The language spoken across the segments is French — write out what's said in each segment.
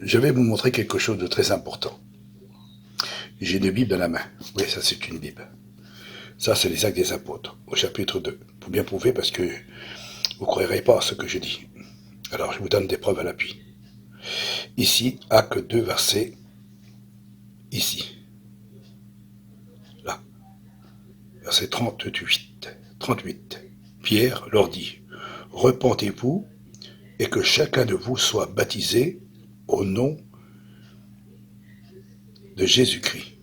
Je vais vous montrer quelque chose de très important. J'ai une Bible dans la main. Oui, ça c'est une Bible. Ça c'est les Actes des Apôtres, au chapitre 2. Pour bien prouver, parce que vous ne croirez pas à ce que je dis. Alors je vous donne des preuves à l'appui. Ici, Actes 2, verset, ici. Là, verset 38. Pierre leur dit, repentez-vous et que chacun de vous soit baptisé au nom de Jésus-Christ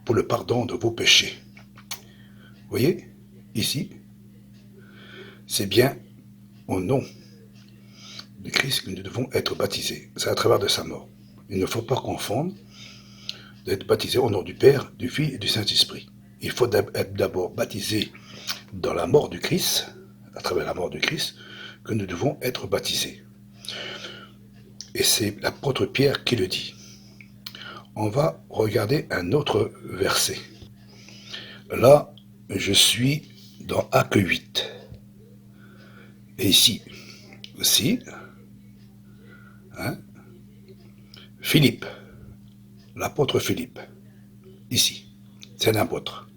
pour le pardon de vos péchés. Vous voyez, ici, c'est bien au nom de Christ que nous devons être baptisés. C'est à travers de sa mort. Il ne faut pas confondre d'être baptisé au nom du Père, du Fils et du Saint-Esprit. Il faut être d'abord baptisé dans la mort du Christ, à travers la mort du Christ, que nous devons être baptisés. Et c'est l'apôtre Pierre qui le dit. On va regarder un autre verset. Là, je suis dans Acte 8. Et ici aussi, Philippe, l'apôtre Philippe, ici, c'est un apôtre.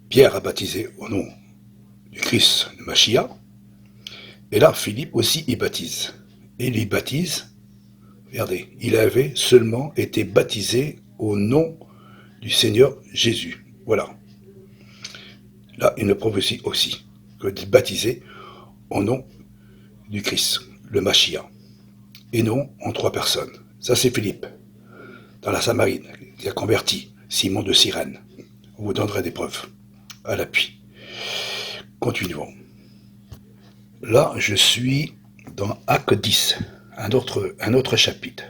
Pierre a baptisé au nom du Christ de Machia, et là, Philippe aussi y baptise. Et il y baptise, regardez, il avait seulement été baptisé au nom du Seigneur Jésus. Voilà. Là, une prophétie aussi, que d'être baptisé au nom du Christ, le Machia, et non en 3 personnes. Ça, c'est Philippe, dans la Samarine, qui a converti Simon de Cyrène. On vous donnerait des preuves à l'appui. Continuons. Là, je suis dans Acte 10, un autre chapitre.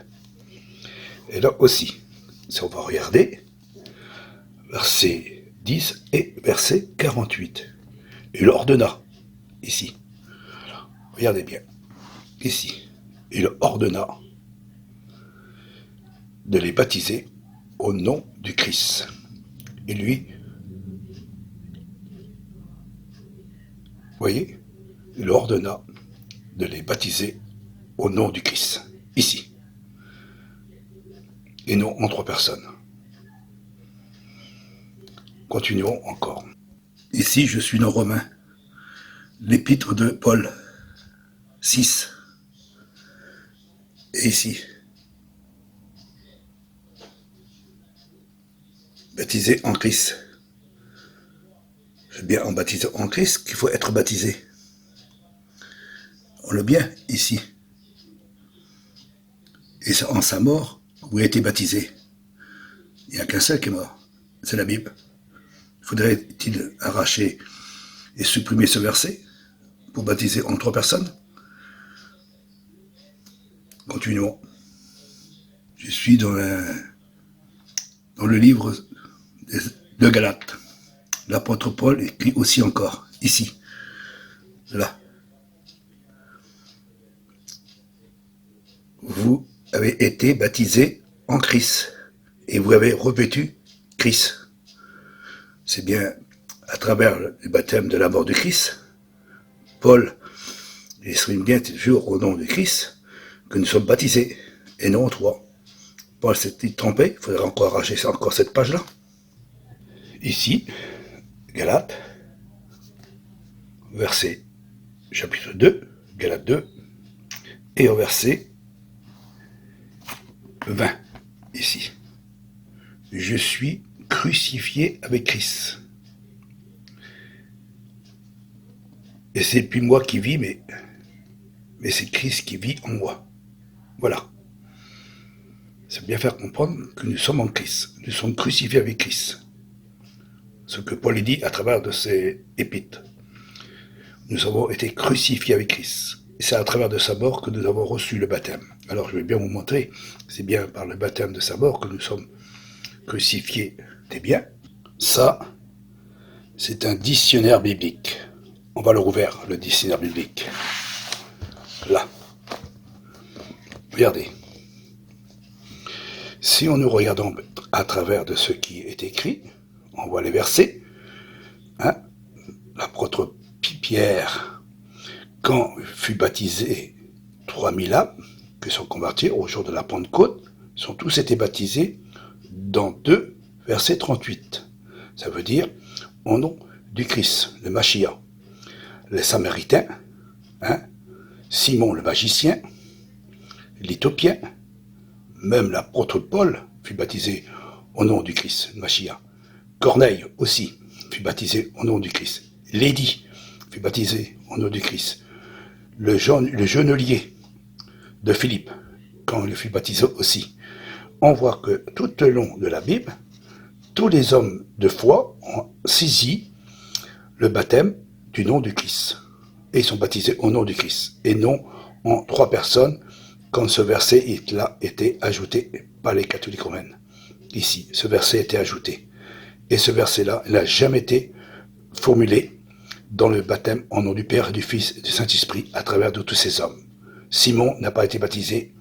Et là aussi, si on va regarder, verset 10 et verset 48. Il ordonna, ici, regardez bien, ici, il ordonna de les baptiser au nom du Christ. Et lui, voyez, il ordonna de les baptiser au nom du Christ, ici, et non en 3 personnes. Continuons encore. Ici, je suis dans Romains, l'épître de Paul, 6. Et ici, baptisé en Christ. C'est bien en baptisé en Christ qu'il faut être baptisé. On le bien ici. Et en sa mort, vous avez été baptisé. Il n'y a qu'un seul qui est mort. C'est la Bible. Faudrait-il arracher et supprimer ce verset pour baptiser en 3 personnes? Continuons. Je suis dans le livre de Galates. L'apôtre Paul écrit aussi encore, ici, là. Vous avez été baptisés en Christ et vous avez revêtu Christ. C'est bien à travers le baptême de la mort du Christ, Paul exprime bien toujours au nom de Christ que nous sommes baptisés et non 3. Paul s'est trompé, il faudrait encore arracher encore cette page-là. Ici, Galates, verset chapitre 2, Galates 2, et au verset 20, ici. Je suis crucifié avec Christ. Et c'est plus moi qui vis, mais c'est Christ qui vit en moi. Voilà. C'est bien faire comprendre que nous sommes en Christ. Nous sommes crucifiés avec Christ. Ce que Paul dit à travers de ses épîtres. Nous avons été crucifiés avec Christ. Et c'est à travers de sa mort que nous avons reçu le baptême. Alors je vais bien vous montrer, c'est bien par le baptême de sa mort que nous sommes crucifiés. C'est bien. Ça, c'est un dictionnaire biblique. On va le rouvrir, le dictionnaire biblique. Là. Regardez. Si nous regardons à travers de ce qui est écrit, on voit les versets. L'apôtre Pierre, quand fut baptisé 3000 âmes, qui sont convertis au jour de la Pentecôte, sont tous été baptisés dans 2 verset 38. Ça veut dire au nom du Christ, le Machia. Les Samaritains, Simon le magicien, l'Éthiopien, même l'apôtre Paul fut baptisé au nom du Christ, le Machia. Corneille aussi fut baptisé au nom du Christ. Lédi fut baptisé au nom du Christ. Le jeûnelier de Philippe, quand il fut baptisé aussi. On voit que tout le long de la Bible, tous les hommes de foi ont saisi le baptême du nom du Christ. Et ils sont baptisés au nom du Christ. Et non en 3 personnes, comme ce verset là était ajouté par les catholiques romaines. Ici, ce verset était ajouté. Et ce verset-là n'a jamais été formulé dans le baptême au nom du Père et du Fils et du Saint-Esprit à travers de tous ces hommes. Simon n'a pas été baptisé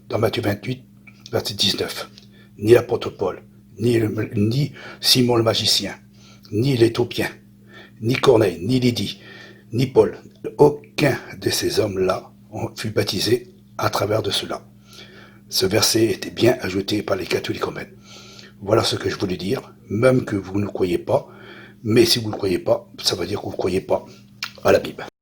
dans Matthieu 28, verset 19. Ni l'apôtre Paul, ni Simon le magicien, ni l'Éthiopien, ni Corneille, ni Lydie, ni Paul. Aucun de ces hommes-là fut baptisé à travers de cela. Ce verset était bien ajouté par les catholiques romaines. Voilà ce que je voulais dire, même que vous ne croyez pas, mais si vous ne croyez pas, ça veut dire que vous ne croyez pas à la Bible.